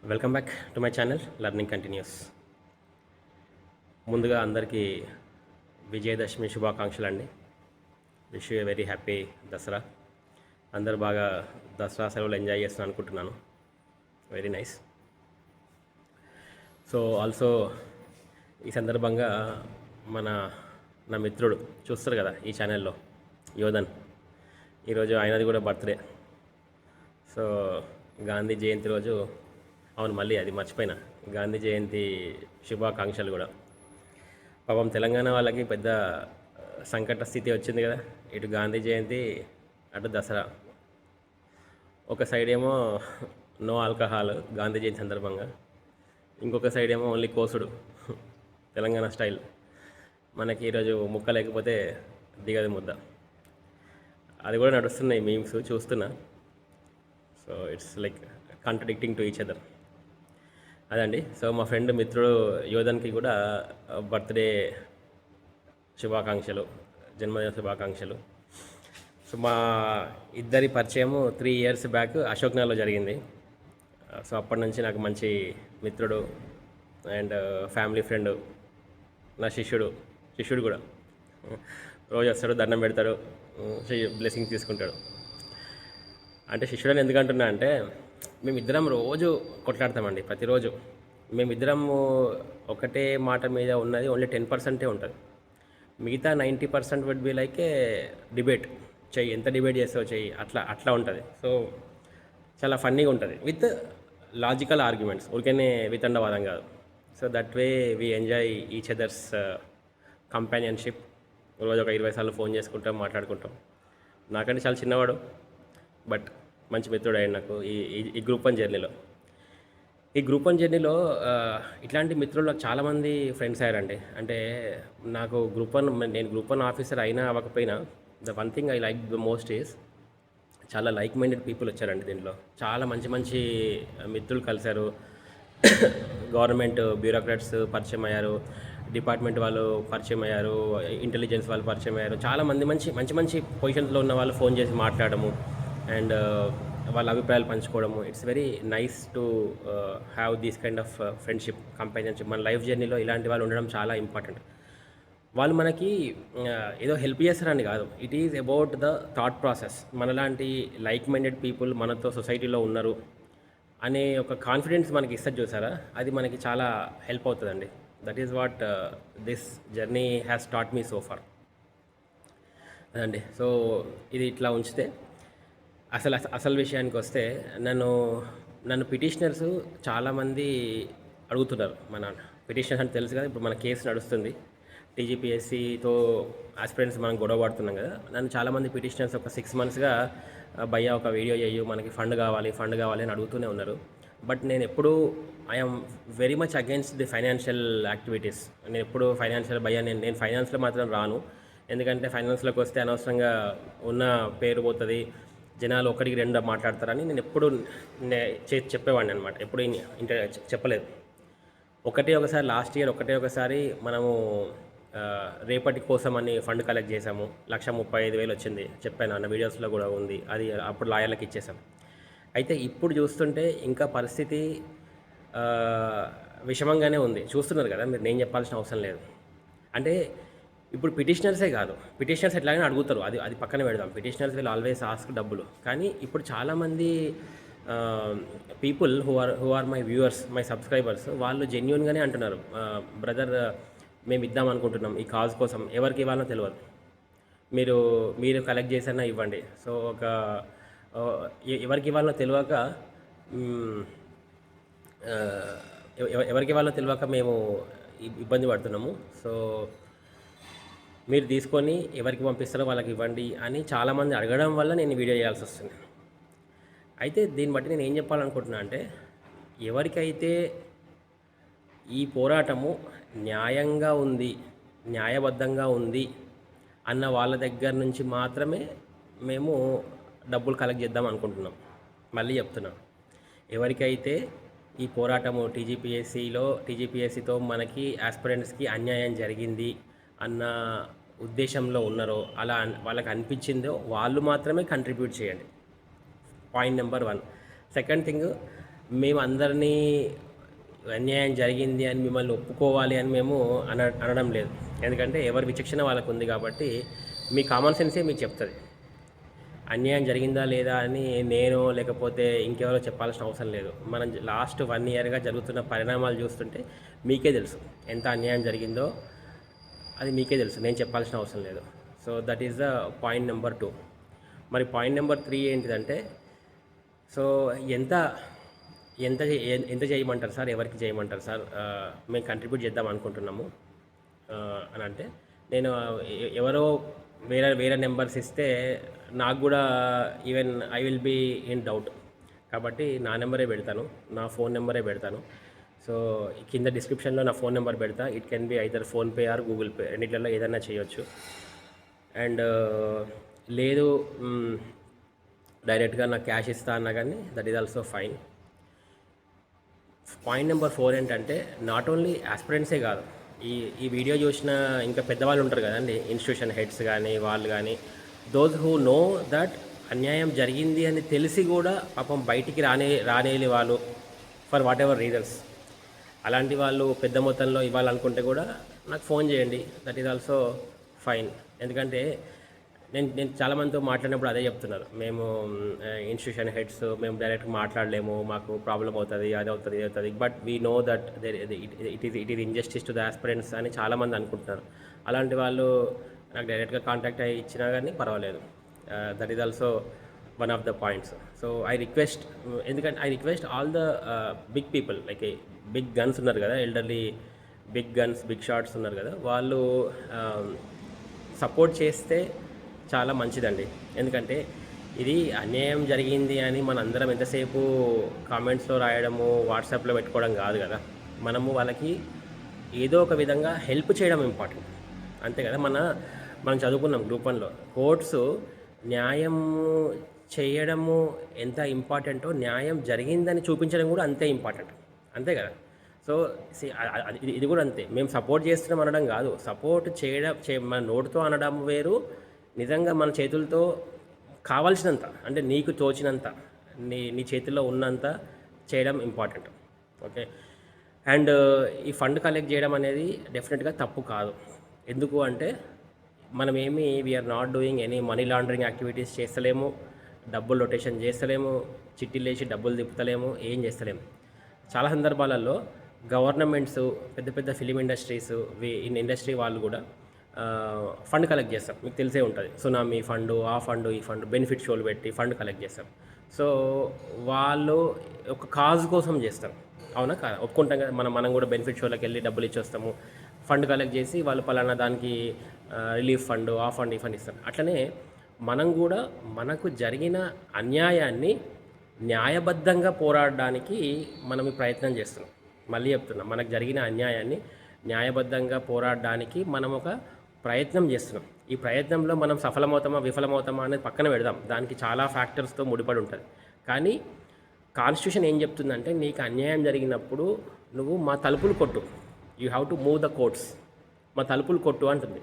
Welcome back to my channel learning continuous. ముందుగా అందరికీ విజయదశమి శుభాకాంక్షలు అండి. Wish you a very happy Dasara. అందరు బాగా దసరా సెలవులు ఎంజాయ్ చేస్తున్నాను అనుకుంటున్నాను. Very nice. సో ఆల్సో ఈ సందర్భంగా నా మిత్రుడు చూస్తారు కదా ఈ ఛానల్లో, యోధన్, ఈరోజు ఆయనది కూడా బర్త్డే. సో గాంధీ జయంతి రోజు, అవును మళ్ళీ అది మర్చిపోయినా, గాంధీ జయంతి శుభాకాంక్షలు కూడా. పాపం తెలంగాణ వాళ్ళకి పెద్ద సంకట స్థితి వచ్చింది కదా, ఇటు గాంధీ జయంతి అటు దసరా. ఒక సైడ్ ఏమో నో ఆల్కహాల్ గాంధీ జయంతి సందర్భంగా, ఇంకొక సైడ్ ఏమో ఓన్లీ కోసుడు తెలంగాణ స్టైల్. మనకి ఈరోజు ముక్క లేకపోతే దిగదు ముద్ద. అది కూడా నడుస్తున్నాయి మీమ్స్ చూస్తున్నా. So it's like contradicting to each other. అదండి. సో మా ఫ్రెండ్ మిత్రుడు యోధన్కి కూడా బర్త్డే శుభాకాంక్షలు, జన్మదిన శుభాకాంక్షలు. సో మా ఇద్దరి పరిచయము 3 years బ్యాక్ అశోక్ నగర్లో జరిగింది. సో అప్పటి నుంచి నాకు మంచి మిత్రుడు అండ్ ఫ్యామిలీ ఫ్రెండ్. నా శిష్యుడు కూడా రోజు వస్తాడు, దండం పెడతాడు, బ్లెస్సింగ్ తీసుకుంటాడు. అంటే శిష్యుడని ఎందుకంటున్నా అంటే, మేమిద్దరం రోజు కొట్లాడతామండి. ప్రతిరోజు మేమిద్దరము ఒకటే మాట మీద ఉన్నది ఓన్లీ 10% ఉంటుంది. మిగతా 90% would be like a debate. చెయ్యి, ఎంత డిబేట్ చేస్తావు చెయ్యి, అట్లా ఉంటుంది. సో చాలా ఫన్నీగా ఉంటుంది విత్ లాజికల్ ఆర్గ్యుమెంట్స్, ఊరికేనే వితండవాదం కాదు. So that way we enjoy each others companionship. రోజు ఒక 20 సార్లు ఫోన్ చేసుకుంటాం, మాట్లాడుకుంటాం. నాకంటే చాలా చిన్నవాడు, బట్ మంచి మిత్రుడు అయ్యాడు నాకు ఈ గ్రూప్ 1 జర్నీలో. ఈ గ్రూప్ 1 జర్నీలో ఇట్లాంటి మిత్రులు నాకు చాలామంది ఫ్రెండ్స్ అయ్యారండి. అంటే నాకు నేను గ్రూప్ 1 ఆఫీసర్ అయినా అవ్వకపోయినా, the one thing I like the most is చాలా లైక్ మైండెడ్ పీపుల్ వచ్చారండి దీంట్లో. చాలా మంచి మంచి మిత్రులు కలిశారు. గవర్నమెంట్ బ్యూరోక్రాట్స్ పరిచయం అయ్యారు, డిపార్ట్మెంట్ వాళ్ళు పరిచయం అయ్యారు, ఇంటెలిజెన్స్ వాళ్ళు పరిచయం అయ్యారు. చాలా మంది మంచి పొజిషన్స్లో ఉన్న వాళ్ళు ఫోన్ చేసి మాట్లాడము అండ్ వాళ్ళ అభిప్రాయాలు పంచుకోవడము. It's very nice to have these kind of friendship, companionship. మన లైఫ్ జర్నీలో ఇలాంటి వాళ్ళు ఉండడం చాలా ఇంపార్టెంట్. వాళ్ళు మనకి ఏదో హెల్ప్ చేస్తారని కాదు, it is about the thought process. మనలాంటి లైక్ మైండెడ్ పీపుల్ మనతో సొసైటీలో ఉన్నారు అనే ఒక కాన్ఫిడెన్స్ మనకి ఇస్తుంది చూసారా, అది మనకి చాలా హెల్ప్ అవుతుందండి. That is what this journey has taught me so far. అదండి. సో ఇది ఇట్లా ఉంచితే అసలు విషయానికి వస్తే, నన్ను పిటిషనర్స్ చాలామంది అడుగుతున్నారు. మన పిటిషనర్స్ అంటే తెలుసు కదా, ఇప్పుడు మన కేసు నడుస్తుంది టీజీపీఎస్సీతో. ఆస్పిరెంట్స్ మనం గొడవ పడుతున్నాం కదా. నన్ను చాలామంది పిటిషనర్స్ ఒక 6 monthsగా భయ్యా ఒక వీడియో చేయు, మనకి ఫండ్ కావాలి అని అడుగుతూనే ఉన్నారు. బట్ నేను ఎప్పుడూ I'm very much against the financial activities. నేను ఎప్పుడు ఫైనాన్షియల్ భయ్యా, నేను ఫైనాన్స్లో మాత్రం రాను. ఎందుకంటే ఫైనాన్స్లోకి వస్తే అనవసరంగా ఉన్న పేరు పోతుంది, జనాలు ఒకటికి 2 మాట్లాడతారని నేను ఎప్పుడు చెప్పేవాడిని అనమాట. ఎప్పుడు చెప్పలేదు. ఒకసారి లాస్ట్ ఇయర్ మనము రేపటి కోసం అని ఫండ్ కలెక్ట్ చేసాము. 1,35,000 వచ్చింది, చెప్పాను అన్న వీడియోస్లో కూడా ఉంది. అది అప్పుడు లాయర్లకు ఇచ్చేసాం. అయితే ఇప్పుడు చూస్తుంటే ఇంకా పరిస్థితి విషమంగానే ఉంది. చూస్తున్నారు కదా మీరు, నేను చెప్పాల్సిన అవసరం లేదు. అంటే ఇప్పుడు పిటిషనర్సే కాదు, పిటిషనర్స్ ఎట్లాగైనా అడుగుతారు, అది పక్కన పెడదాం. పిటిషనర్స్ విల్ ఆల్వేస్ ఆస్క్ డబ్బులు. కానీ ఇప్పుడు చాలామంది people who are my viewers, my subscribers, వాళ్ళు జెన్యూన్గానే అంటున్నారు, బ్రదర్ మేము ఇద్దాం అనుకుంటున్నాం ఈ కాజ్ కోసం. ఎవరికి ఇవ్వాలో తెలియదు, మీరు కలెక్ట్ చేసైనా ఇవ్వండి. సో ఎవరికి ఇవ్వాలో తెలియక మేము ఇబ్బంది పడుతున్నాము. సో మీరు తీసుకొని ఎవరికి పంపిస్తారో వాళ్ళకి ఇవ్వండి అని చాలామంది అడగడం వల్ల నేను వీడియో చేయాల్సి వస్తుంది. అయితే దీన్ని బట్టి నేను ఏం చెప్పాలనుకుంటున్నా అంటే, ఎవరికైతే ఈ పోరాటము న్యాయంగా ఉంది, న్యాయబద్ధంగా ఉంది అన్న వాళ్ళ దగ్గర నుంచి మాత్రమే మేము డబ్బులు కలెక్ట్ చేద్దాం అనుకుంటున్నాం. మళ్ళీ చెప్తున్నాం, ఎవరికైతే ఈ పోరాటము టీజీపీఎస్సీతో మనకి ఆస్పిరెంట్స్కి అన్యాయం జరిగింది అన్న ఉద్దేశంలో ఉన్నారో, అలా వాళ్ళకి అనిపించిందో వాళ్ళు మాత్రమే కంట్రిబ్యూట్ చేయండి. Point number 1. సెకండ్ థింగ్, మేము అందరినీ అన్యాయం జరిగింది అని మిమ్మల్ని ఒప్పుకోవాలి అని మేము అనడం లేదు. ఎందుకంటే ఎవరి విచక్షణ వాళ్ళకు ఉంది కాబట్టి మీ కామన్ సెన్సే మీకు చెప్తుంది. అన్యాయం జరిగిందా లేదా అని నేను లేకపోతే ఇంకెవరో చెప్పాల్సిన అవసరం లేదు. మనం లాస్ట్ 1 ఇయర్గా జరుగుతున్న పరిణామాలు చూస్తుంటే మీకే తెలుసు ఎంత అన్యాయం జరిగిందో. అది మీకే తెలుసు, నేను చెప్పాల్సిన అవసరం లేదు. So that is the point number 2. మరి పాయింట్ నెంబర్ 3 ఏంటిదంటే, సో ఎంత ఎంత ఎంత చేయమంటారు సార్, ఎవరికి చేయమంటారు సార్, మేము కంట్రిబ్యూట్ చేద్దాం అనుకుంటున్నాము అని అంటే, నేను ఎవరో వేరే నెంబర్స్ ఇస్తే నాకు కూడా even I will be in doubt. కాబట్టి నా నెంబరే పెడతాను, నా ఫోన్ నెంబరే పెడతాను. సో కింద డిస్క్రిప్షన్లో నా ఫోన్ నెంబర్ పెడతా. It can be either PhonePe or Google Pay, రెండిట్లలో ఏదైనా చేయొచ్చు. అండ్ లేదు డైరెక్ట్గా నాకు క్యాష్ ఇస్తా అన్నా కానీ that is also fine. Point number 4 ఏంటంటే, నాట్ ఓన్లీ ఆస్పిరెంట్సే కాదు, ఈ వీడియో చూసిన ఇంకా పెద్దవాళ్ళు ఉంటారు కదండి, ఇన్స్టిట్యూషన్ హెడ్స్ కానీ వాళ్ళు కానీ, దోస్ హూ నో దట్ అన్యాయం జరిగింది అని తెలిసి కూడా పాపం బయటికి రానేలి వాళ్ళు ఫర్ వాట్ ఎవర్ రీజన్స్, అలాంటి వాళ్ళు పెద్ద మొత్తంలో ఇవ్వాలనుకుంటే కూడా నాకు ఫోన్ చేయండి. That is also fine. ఎందుకంటే నేను చాలామందితో మాట్లాడినప్పుడు అదే చెప్తున్నారు, మేము ఇన్స్టిట్యూషన్ హెడ్స్ మేము డైరెక్ట్గా మాట్లాడలేము, మాకు ప్రాబ్లం అవుతుంది, అది అవుతుంది, ఇది అవుతుంది, but we know that it is injustice to the aspirants అని చాలామంది అనుకుంటున్నారు. అలాంటి వాళ్ళు నాకు డైరెక్ట్గా కాంటాక్ట్ అయ్యి ఇచ్చినా కానీ పర్వాలేదు. That is also one of the points. So I request, ఎందుకంటే I request all the big people, like big guns ఉన్నారు కదా, elderly big guns, big shots ఉన్నారు కదా, వాళ్ళు సపోర్ట్ చేస్తే చాలా మంచిదండి. ఎందుకంటే ఇది అన్యాయం జరిగింది అని మనందరం ఎంతసేపు కామెంట్స్లో రాయడము, వాట్సాప్లో పెట్టుకోవడం కాదు కదా. మనము వాళ్ళకి ఏదో ఒక విధంగా హెల్ప్ చేయడం ఇంపార్టెంట్, అంతే కదా. మనం చదువుకున్నాం గ్రూప్ 1లో, కోర్ట్స్ న్యాయం చేయడము ఎంత ఇంపార్టెంటో న్యాయం జరిగిందని చూపించడం కూడా అంతే ఇంపార్టెంట్, అంతే కదా. సో ఇది కూడా అంతే. మేము సపోర్ట్ చేస్తున్నాం అనడం కాదు, సపోర్ట్ చేయడం మన నోటితో అనడం వేరు, నిజంగా మన చేతులతో కావాల్సినంత, అంటే నీకు తోచినంత, నీ చేతుల్లో ఉన్నంత చేయడం ఇంపార్టెంట్. ఓకే. అండ్ ఈ ఫండ్ కలెక్ట్ చేయడం అనేది డెఫినెట్గా తప్పు కాదు. ఎందుకు అంటే మనమేమి we are not doing any money laundering activities చేస్తలేము, డబ్బులు రొటేషన్ చేస్తలేము, చిట్టీలు వేసి డబ్బులు తిప్పుతలేము, ఏం చేస్తలేము. చాలా సందర్భాలలో గవర్నమెంట్స్, పెద్ద పెద్ద ఫిలిం ఇండస్ట్రీస్, ఇండస్ట్రీ వాళ్ళు కూడా ఫండ్ కలెక్ట్ చేస్తాం. మీకు తెలిసే ఉంటుంది, సునామీ ఫండ్, ఆ ఫండ్, ఈ ఫండ్, బెనిఫిట్ షోలు పెట్టి ఫండ్ కలెక్ట్ చేస్తాం. సో వాళ్ళు ఒక కాజ్ కోసం చేస్తారు, అవునా కాదా, ఒప్పుకుంటాం కదా. మనం కూడా బెనిఫిట్ షోలకు వెళ్ళి డబ్బులు ఇచ్చి వస్తాము, ఫండ్ కలెక్ట్ చేసి వాళ్ళు పలానా దానికి రిలీఫ్ ఫండ్, ఆ ఫండ్, ఈ ఫండ్ ఇస్తారు. అట్లనే మనం కూడా మనకు జరిగిన అన్యాయాన్ని న్యాయబద్ధంగా పోరాడడానికి మనం ఈ ప్రయత్నం చేస్తున్నాం. మళ్ళీ చెప్తున్నాం, మనకు జరిగిన అన్యాయాన్ని న్యాయబద్ధంగా పోరాడడానికి మనం ఒక ప్రయత్నం చేస్తున్నాం. ఈ ప్రయత్నంలో మనం సఫలమవుతామా విఫలమవుతామా అనేది పక్కన పెడదాం, దానికి చాలా ఫ్యాక్టర్స్తో ముడిపడి ఉంటుంది. కానీ కాన్స్టిట్యూషన్ ఏం చెప్తుందంటే, నీకు అన్యాయం జరిగినప్పుడు నువ్వు మా తలుపులు కొట్టు, you have to move the courts, మా తలుపులు కొట్టు అంటుంది.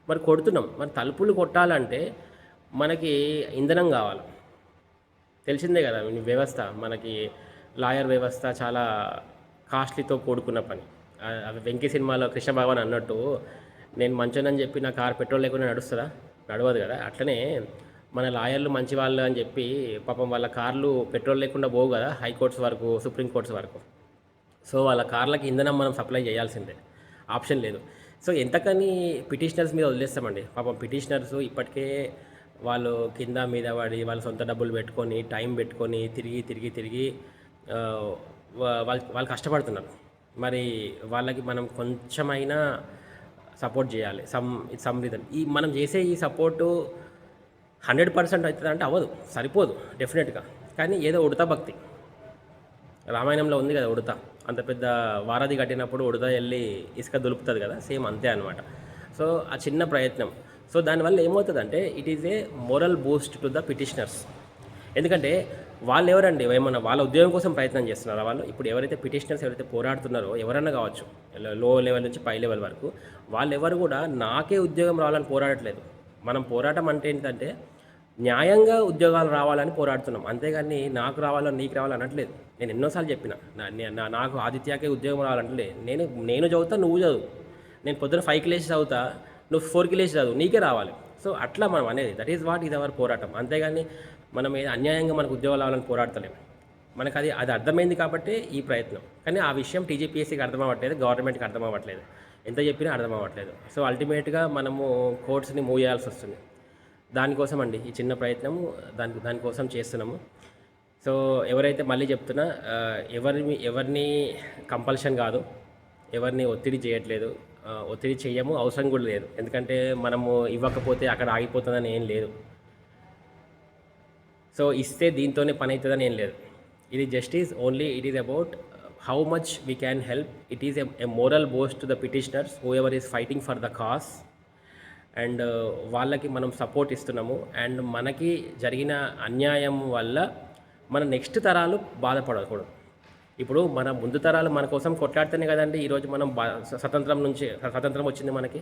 మరి కొడుతున్నాం, మరి తలుపులు కొట్టాలంటే మనకి ఇంధనం కావాలి, తెలిసిందే కదా. వ్యవస్థ, మనకి లాయర్ వ్యవస్థ చాలా కాస్ట్లీతో కూడుకున్న పని. వెంకీ సినిమాలో కృష్ణ భగవాన్ అన్నట్టు, నేను మంచోనని చెప్పి నా కారు పెట్రోల్ లేకుండా నడుస్తుందా, నడవదు కదా. అట్లనే మన లాయర్లు మంచి వాళ్ళు అని చెప్పి పాపం వాళ్ళ కార్లు పెట్రోల్ లేకుండా పోవు కదా, హైకోర్ట్స్ వరకు, సుప్రీంకోర్ట్స్ వరకు. సో వాళ్ళ కార్లకి ఇంధనం మనం సప్లై చేయాల్సిందే, ఆప్షన్ లేదు. సో ఎంతకని పిటిషనర్స్ మీద వదిలేస్తామండి. పాపం పిటిషనర్స్ ఇప్పటికే వాళ్ళు కింద మీద పడి వాళ్ళ సొంత డబ్బులు పెట్టుకొని, టైం పెట్టుకొని, తిరిగి వాళ్ళు కష్టపడుతున్నారు. మరి వాళ్ళకి మనం కొంచెమైనా సపోర్ట్ చేయాలి, సమ్ రీజన్. మనం చేసే ఈ సపోర్టు 100% అవుతుంది అంటే అవ్వదు, సరిపోదు డెఫినెట్గా. కానీ ఏదో ఉడతా భక్తి, రామాయణంలో ఉంది కదా ఉడత, అంత పెద్ద వారధి కట్టినప్పుడు ఉడత వెళ్ళి ఇసుక దులుపుతుంది కదా, సేమ్ అంతే అనమాట. సో ఆ చిన్న ప్రయత్నం, సో దానివల్ల ఏమవుతుందంటే it is a moral Boost to the petitioners. ఎందుకంటే వాళ్ళు ఎవరండి, ఏమన్నా వాళ్ళ ఉద్యోగం కోసం ప్రయత్నం చేస్తున్నారా వాళ్ళు? ఇప్పుడు ఎవరైతే పిటిషనర్స్ ఎవరైతే పోరాడుతున్నారో, ఎవరన్నా కావచ్చు, లో లెవెల్ నుంచి పై లెవెల్ వరకు, వాళ్ళు ఎవరు కూడా నాకే ఉద్యోగం రావాలని పోరాడట్లేదు. మనం పోరాటం అంటే ఏంటంటే న్యాయంగా ఉద్యోగాలు రావాలని పోరాడుతున్నాం. అంతేగాని నాకు రావాలో నీకు రావాలో అనట్లేదు. నేను ఎన్నోసార్లు చెప్పిన. నాకు ఆదిత్యకే ఉద్యోగం రావాలంటలే. నేను చదువుతా, నువ్వు చదువు. నేను పొద్దున 5కి లేచి చదువుతా, నువ్వు 4కి లేచి చదువు. నీకే రావాలి. సో అట్లా మనం అనేది. That is what is our పోరాటం. అంతేగాని మనం అన్యాయంగా మనకు ఉద్యోగాలు రావాలని పోరాడతలేము. మనకు అది అర్థమైంది కాబట్టే ఈ ప్రయత్నం. కానీ ఆ విషయం టీజీపీఎస్సీకి అర్థం అవ్వట్లేదు, గవర్నమెంట్కి అర్థం అవ్వట్లేదు. ఎంత చెప్పినా అర్థం అవ్వట్లేదు. సో అల్టిమేట్గా మనము కోర్ట్స్ని మూవ్ చేయాల్సి వస్తుంది. దానికోసం అండి ఈ చిన్న ప్రయత్నం, దానికోసం చేస్తున్నాము. సో ఎవరైతే మళ్ళీ చెప్తున్నా, ఎవరిని కంపల్షన్ కాదు, ఎవరిని ఒత్తిడి చేయట్లేదు, ఒత్తిడి చేయము, అవసరం కూడా లేదు. ఎందుకంటే మనము ఇవ్వకపోతే అక్కడ ఆగిపోతుందని ఏం లేదు. సో ఇస్తే దీంతోనే పని అవుతుందని ఏం లేదు. ఇది justice only, it is about how much we can help. It is a moral boast to the petitioners who ever is fighting for the cause. And వాళ్ళకి మనం సపోర్ట్ ఇస్తున్నాము. అండ్ మనకి జరిగిన అన్యాయం వల్ల మన నెక్స్ట్ తరాలు బాధపడకూడదు. ఇప్పుడు మన ముందు తరాలు మన కోసం కొట్లాడితేనే కదండి ఈరోజు మనం స్వతంత్రం వచ్చింది మనకి.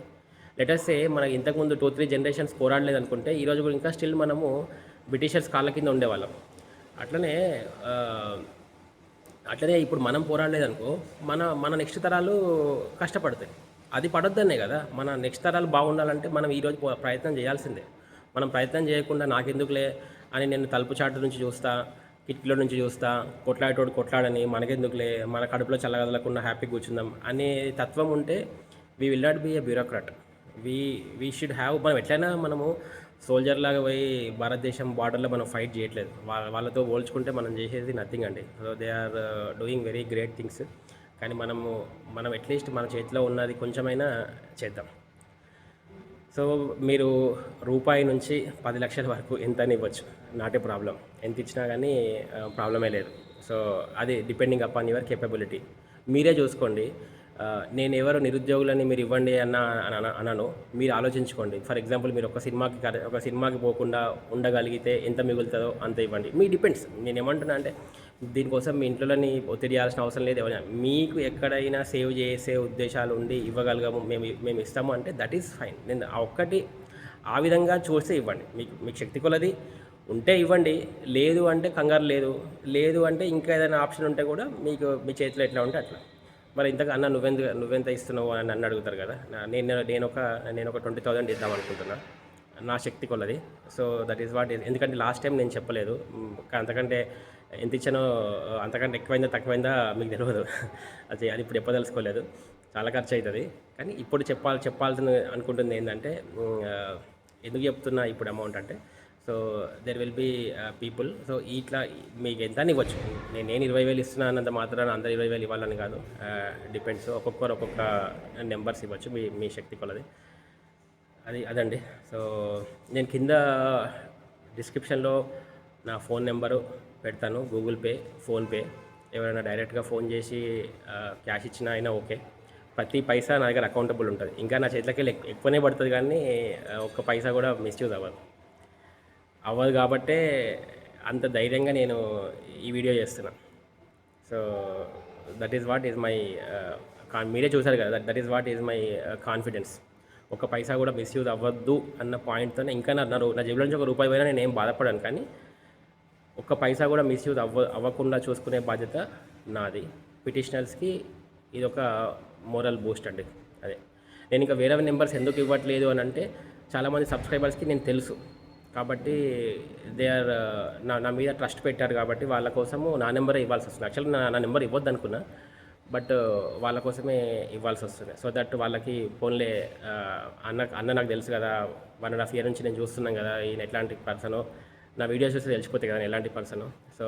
లెటర్స్ సే మనకి ఇంతకుముందు 2-3 జనరేషన్స్ పోరాడలేదు అనుకుంటే ఈరోజు కూడా ఇంకా స్టిల్ మనము బ్రిటిషర్స్ కాళ్ళ కింద ఉండేవాళ్ళం. అట్లనే ఇప్పుడు మనం పోరాడలేదనుకో మన నెక్స్ట్ తరాలు కష్టపడతాయి. అది పడొద్దనే కదా. మన నెక్స్ట్ తరాలు బాగుండాలంటే మనం ఈరోజు ప్రయత్నం చేయాల్సిందే. మనం ప్రయత్నం చేయకుండా నాకెందుకులే అని నేను తలుపు చాటు నుంచి చూస్తా, కిటికీలో నుంచి చూస్తా, కొట్లాడేటోడు కొట్లాడని, మనకెందుకులే, మన కడుపులో చల్లగదలకుండా హ్యాపీగా కూర్చుందాం అనే తత్వం ఉంటే we will not be a bureaucrat. We should have. మనం ఎట్లయినా మనము సోల్జర్ లాగా పోయి భారతదేశం బార్డర్లో మనం ఫైట్ చేయట్లేదు. వాళ్ళతో పోల్చుకుంటే మనం చేసేది నథింగ్ అండి. So they are doing very great things. కానీ మనం అట్లీస్ట్ మన చేతిలో ఉన్నది కొంచెమైనా చేద్దాం. సో మీరు రూపాయి నుంచి 10 లక్షల వరకు ఎంత ఇవ్వచ్చు, నాట్ ఏ ప్రాబ్లం. ఎంత ఇచ్చినా కానీ ప్రాబ్లమే లేదు. సో అది డిపెండింగ్ అపాన్ యువర్ కేపబిలిటీ. మీరే చూసుకోండి. నేను ఎవరు నిరుద్యోగులని మీరు ఇవ్వండి అన్నాను, మీరు ఆలోచించుకోండి. ఫర్ ఎగ్జాంపుల్ మీరు ఒక సినిమాకి పోకుండా ఉండగలిగితే ఎంత మిగులుతుందో అంత ఇవ్వండి. మీ డిపెండ్స్. నేను ఏమంటున్నా అంటే దీనికోసం మీ ఇంట్లోని ఒత్తిడి చేయాల్సిన అవసరం లేదు. ఎవరైనా మీకు ఎక్కడైనా సేవ్ చేసే ఉద్దేశాలు ఉండి ఇవ్వగలగము, మేము ఇస్తాము అంటే దట్ ఈస్ ఫైన్. నేను ఒక్కటి ఆ విధంగా చూస్తే ఇవ్వండి. మీకు శక్తి కొలది ఉంటే ఇవ్వండి. లేదు అంటే కంగారు లేదు అంటే ఇంకా ఏదైనా ఆప్షన్ ఉంటే కూడా మీ చేతిలో ఎట్లా ఉంటే అట్లా. మరి ఇంతగా అన్న నువ్వెంత ఇస్తున్నావు అని నన్ను అడుగుతారు కదా. నేను ఒక 20,000 ఇద్దాం అనుకుంటున్నా, నా శక్తి కొలది. So that is what is. ఎందుకంటే లాస్ట్ టైం నేను చెప్పలేదు. అంతకంటే ఎంత ఇచ్చానో అంతకంటే ఎక్కువైందా తక్కువైందా మీకు తెలియదు. అది ఇప్పుడు చెప్పదలుచుకోలేదు, చాలా ఖర్చు అవుతుంది. కానీ ఇప్పుడు చెప్పాల్సిన అనుకుంటుంది ఏంటంటే, ఎందుకు చెప్తున్నా ఇప్పుడు అమౌంట్ అంటే, so there will be people. So ఇట్లా మీకు ఎంత ఇవ్వచ్చు. నేను 20,000 ఇస్తున్నా అన్నంత మాత్రాన అందరు 20,000 ఇవ్వాలని కాదు. డిపెండ్స్. ఒక్కొక్క నెంబర్స్ ఇవ్వచ్చు మీ శక్తి కొలది. అదండి. సో నేను కింద డిస్క్రిప్షన్లో నా ఫోన్ నెంబరు పెడతాను, గూగుల్ పే, ఫోన్పే. ఎవరైనా డైరెక్ట్గా ఫోన్ చేసి క్యాష్ ఇచ్చినా అయినా ఓకే. ప్రతి పైసా నా దగ్గర అకౌంటబుల్ ఉంటుంది. ఇంకా నా చేతిలోకి ఎక్కువనే పడుతుంది, కానీ ఒక్క పైసా కూడా మిస్యూజ్ అవ్వదు కాబట్టే అంత ధైర్యంగా నేను ఈ వీడియో చేస్తున్నా. So that is what is my మీరే చూసారు కదా, that is what is my confidence. ఒక పైసా కూడా మిస్యూజ్ అవ్వద్దు అన్న పాయింట్తోనే ఇంకా నా జేబులో నుంచి ₹1 పోయినా నేను ఏం బాధపడాను. కానీ ఒక్క పైసా కూడా మిస్యూజ్ అవ్వకుండా చూసుకునే బాధ్యత నాది. పిటిషనర్స్కి ఇది ఒక మోరల్ బూస్ట్ అండి. అదే నేను ఇంకా వేరే నెంబర్స్ ఎందుకు ఇవ్వట్లేదు అని అంటే, చాలామంది సబ్స్క్రైబర్స్కి నేను తెలుసు కాబట్టి దే ఆర్ నా మీద ట్రస్ట్ పెట్టారు కాబట్టి వాళ్ళ కోసము నా నెంబరే ఇవ్వాల్సి వస్తుంది. యాక్చువల్గా నా నెంబర్ ఇవ్వద్దు అనుకున్నా, బట్ వాళ్ళ కోసమే ఇవ్వాల్సి వస్తుంది. సో దట్ వాళ్ళకి ఫోన్లే అన్న నాకు తెలుసు కదా, 1.5 year నుంచి నేను చూస్తున్నాం కదా ఈయన ఎట్లాంటి పర్సనో, నా వీడియోస్ చూస్తే తెలిసిపోతాయి కదా ఎలాంటి పర్సనో. సో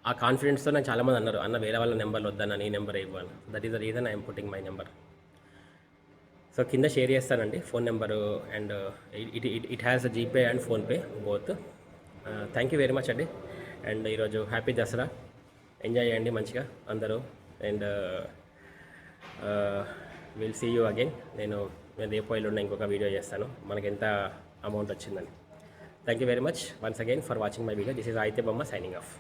ఆ కాన్ఫిడెన్స్తో నాకు చాలామంది అన్నారు, అన్న వేరే వాళ్ళ నెంబర్లు వద్దన్న, నీ నెంబరే ఇవ్వాలి. That is the reason I'm putting my number. So కింద షేర్ చేస్తానండి phone number, and it has GPay and PhonePe both. Thank you very much అండి. అండ్ ఈరోజు హ్యాపీ దసరా, ఎంజాయ్ చేయండి మంచిగా అందరూ. And will see you again. నేను రేపు ఎల్లుండి ఇంకొక వీడియో చేస్తాను మనకి ఎంత అమౌంట్ వచ్చిందని. Thank you very much once again for watching my video. This is Aditya బొమ్మ సైనింగ్ ఆఫ్.